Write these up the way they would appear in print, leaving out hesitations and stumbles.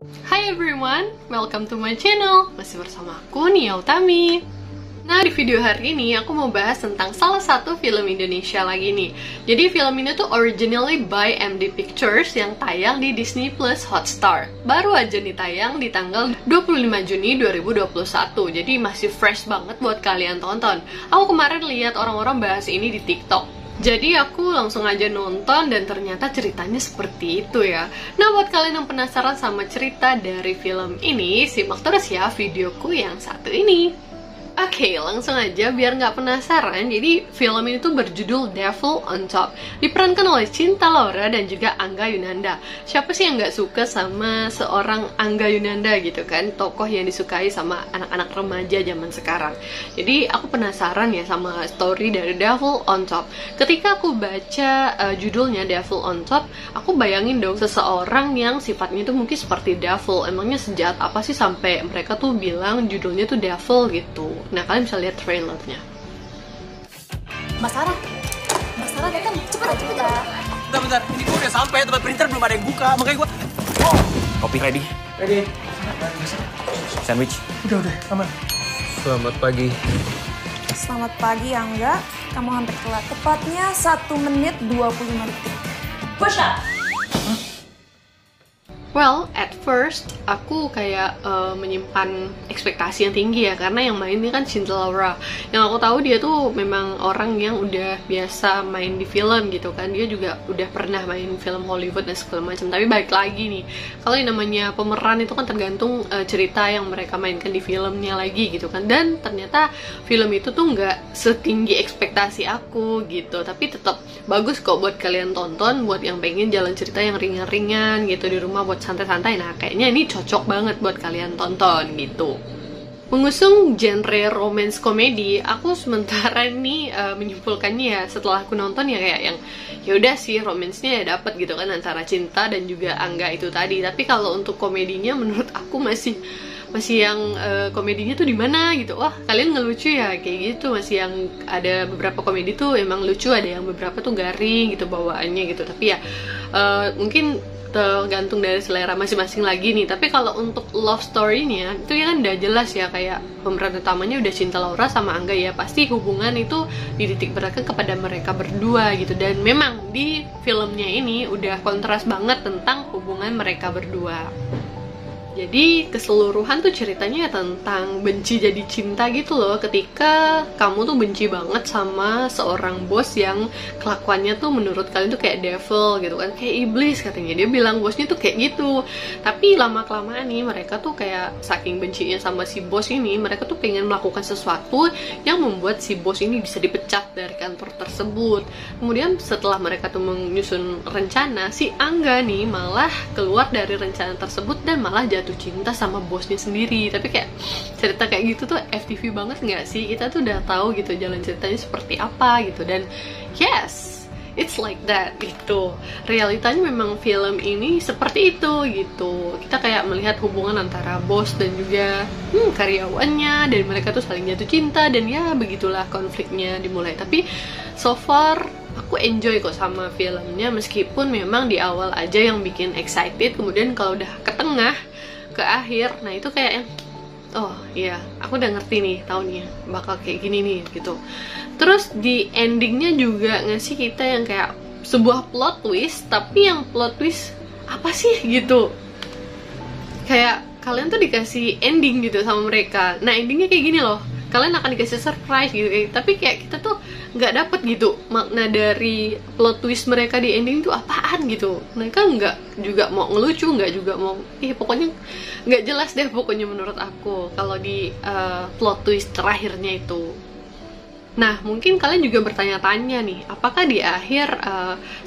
Hi everyone, welcome to my channel. Masih bersama aku, Nia Utami. Nah, di video hari ini aku mau bahas tentang salah satu film Indonesia lagi nih. Jadi film ini tuh originally by MD Pictures yang tayang di Disney Plus Hotstar. Baru aja nih tayang di tanggal 25 Juni 2021. Jadi masih fresh banget buat kalian tonton. Aku kemarin lihat orang-orang bahas ini di TikTok. Jadi aku langsung aja nonton dan ternyata ceritanya seperti itu ya. Nah, buat kalian yang penasaran sama cerita dari film ini, simak terus ya videoku yang satu ini. Oke, langsung aja biar nggak penasaran. Jadi film ini tuh berjudul Devil on Top. Diperankan oleh Cinta Laura dan juga Angga Yunanda. Siapa sih yang nggak suka sama seorang Angga Yunanda gitu kan? Tokoh yang disukai sama anak-anak remaja zaman sekarang. Jadi aku penasaran ya sama story dari Devil on Top. Ketika aku baca judulnya Devil on Top, aku bayangin dong seseorang yang sifatnya tuh mungkin seperti devil. Emangnya sejahat apa sih sampai mereka tuh bilang judulnya tuh devil gitu. Nah, kalian bisa lihat trailernya. Mas Sarah datang, cepet ya. Bentar, ini gue udah sampai, tempat printer belum ada yang buka, makanya gue... Oh, kopi ready? Ready. Sandwich? Udah, aman. Selamat pagi. Selamat pagi Angga, kamu hampir telat. Tepatnya 1 menit 25 detik. Push up! Well, at first aku kayak menyimpan ekspektasi yang tinggi ya, karena yang main ini kan Cinta Laura. Yang aku tahu dia tuh memang orang yang udah biasa main di film gitu kan. Dia juga udah pernah main film Hollywood dan segala macam. Tapi balik lagi nih, kalau yang namanya pemeran itu kan tergantung cerita yang mereka mainkan di filmnya lagi gitu kan. Dan ternyata film itu tuh nggak setinggi ekspektasi aku gitu. Tapi tetap bagus kok buat kalian tonton, buat yang pengen jalan cerita yang ringan-ringan gitu di rumah buat santai-santai. Nah, kayaknya ini cocok banget buat kalian tonton gitu. Mengusung genre romance komedi, aku sementara ini menyimpulkannya ya setelah aku nonton ya kayak yang ya udah sih romansnya ya dapet gitu kan antara Cinta dan juga Angga itu tadi. Tapi kalau untuk komedinya menurut aku masih yang komedinya tuh di mana gitu. Wah, kalian ngelucu ya kayak gitu. Masih yang ada beberapa komedi tuh emang lucu, ada yang beberapa tuh garing gitu bawaannya gitu. Tapi ya mungkin tergantung dari selera masing-masing lagi nih. Tapi kalau untuk love story-nya itu ya kan udah jelas ya, kayak pemeran utamanya udah Cinta Laura sama Angga ya, pasti hubungan itu dititik beratkan kepada mereka berdua gitu. Dan memang di filmnya ini udah kontras banget tentang hubungan mereka berdua. Jadi keseluruhan tuh ceritanya tentang benci jadi cinta gitu loh. Ketika kamu tuh benci banget sama seorang bos yang kelakuannya tuh menurut kalian tuh kayak devil gitu kan, kayak iblis katanya. Dia bilang bosnya tuh kayak gitu. Tapi lama-kelamaan nih mereka tuh kayak saking bencinya sama si bos ini, mereka tuh pengen melakukan sesuatu yang membuat si bos ini bisa dipecat dari kantor tersebut. Kemudian setelah mereka tuh menyusun rencana, si Angga nih malah keluar dari rencana tersebut dan malah jatuh cinta sama bosnya sendiri. Tapi kayak cerita kayak gitu tuh FTV banget nggak sih? Kita tuh udah tahu gitu jalan ceritanya seperti apa gitu. Dan yes, it's like that gitu. Realitanya memang film ini seperti itu gitu. Kita kayak melihat hubungan antara bos dan juga karyawannya, dan mereka tuh saling jatuh cinta, dan ya begitulah konfliknya dimulai. Tapi so far aku enjoy kok sama filmnya, meskipun memang di awal aja yang bikin excited. Kemudian kalau udah ke tengah ke akhir, nah itu kayak yang oh iya, aku udah ngerti nih tahunnya bakal kayak gini nih gitu. Terus di endingnya juga ngasih kita yang kayak sebuah plot twist, tapi yang plot twist apa sih gitu. Kayak kalian tuh dikasih ending gitu sama mereka. Nah, endingnya kayak gini loh, kalian akan dikasih surprise gitu. Tapi kayak kita tuh nggak dapet gitu makna dari plot twist mereka di ending tuh apaan gitu. Mereka nggak juga mau ngelucu, nggak juga mau pokoknya nggak jelas deh pokoknya menurut aku kalau di plot twist terakhirnya itu. Nah, mungkin kalian juga bertanya-tanya nih, apakah di akhir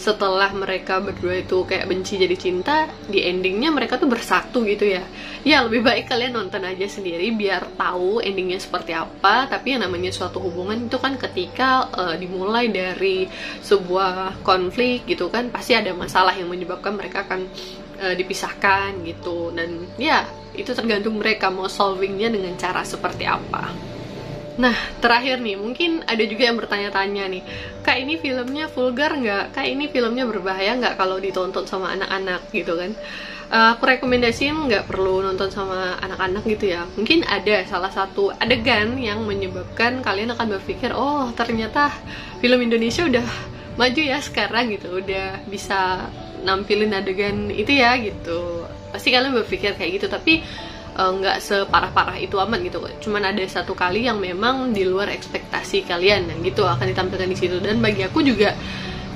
setelah mereka berdua itu kayak benci jadi cinta, di endingnya mereka tuh bersatu gitu ya? Ya, lebih baik kalian nonton aja sendiri biar tahu endingnya seperti apa. Tapi yang namanya suatu hubungan itu kan ketika dimulai dari sebuah konflik gitu kan, pasti ada masalah yang menyebabkan mereka akan dipisahkan gitu. Dan ya, itu tergantung mereka mau solvingnya dengan cara seperti apa. Nah, terakhir nih, mungkin ada juga yang bertanya-tanya nih, Kak, ini filmnya vulgar nggak? Kak, ini filmnya berbahaya nggak kalau ditonton sama anak-anak gitu kan? Aku rekomendasiin nggak perlu nonton sama anak-anak gitu ya. Mungkin ada salah satu adegan yang menyebabkan kalian akan berpikir, oh ternyata film Indonesia udah maju ya sekarang gitu, udah bisa nampilin adegan itu ya gitu. Pasti kalian berpikir kayak gitu, tapi nggak separah-parah itu amat gitu. Cuman ada satu kali yang memang di luar ekspektasi kalian, yang gitu akan ditampilkan di situ. Dan bagi aku juga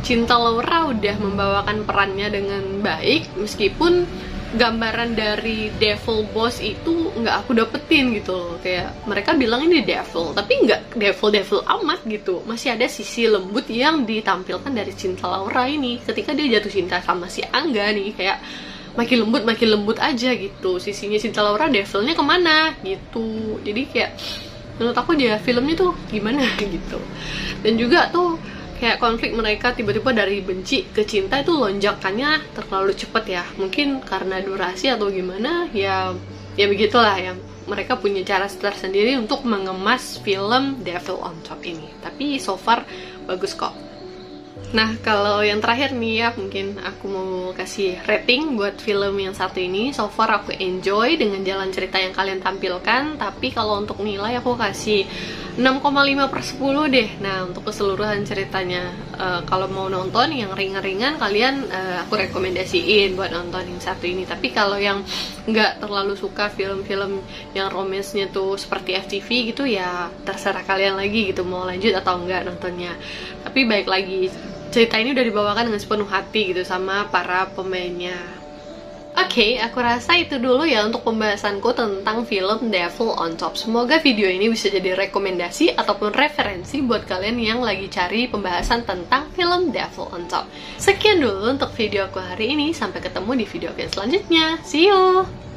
Cinta Laura udah membawakan perannya dengan baik, meskipun gambaran dari devil boss itu nggak aku dapetin gitu loh. Kayak mereka bilang ini devil, tapi nggak devil amat gitu. Masih ada sisi lembut yang ditampilkan dari Cinta Laura ini. Ketika dia jatuh cinta sama si Angga nih, kayak makin lembut aja gitu. Sisinya Cinta Laura, devilnya kemana gitu. Jadi kayak menurut aku dia filmnya tuh gimana gitu. Dan juga tuh kayak konflik mereka tiba-tiba dari benci ke cinta itu lonjakannya terlalu cepet ya. Mungkin karena durasi atau gimana ya begitulah ya. Mereka punya cara tersendiri untuk mengemas film Devil on Top ini. Tapi so far bagus kok. Nah, kalau yang terakhir nih ya, mungkin aku mau kasih rating buat film yang satu ini. So far aku enjoy dengan jalan cerita yang kalian tampilkan. Tapi kalau untuk nilai aku kasih 6,5/10 deh. Nah, untuk keseluruhan ceritanya, kalau mau nonton yang ringan-ringan, kalian aku rekomendasiin buat nonton yang satu ini. Tapi kalau yang nggak terlalu suka film-film yang romance-nya tuh seperti FTV gitu, ya terserah kalian lagi gitu mau lanjut atau enggak nontonnya. Tapi baik lagi, cerita ini udah dibawakan dengan sepenuh hati gitu sama para pemainnya. Oke, aku rasa itu dulu ya untuk pembahasanku tentang film Devil on Top. Semoga video ini bisa jadi rekomendasi ataupun referensi buat kalian yang lagi cari pembahasan tentang film Devil on Top. Sekian dulu untuk video aku hari ini, sampai ketemu di video aku yang selanjutnya. See you!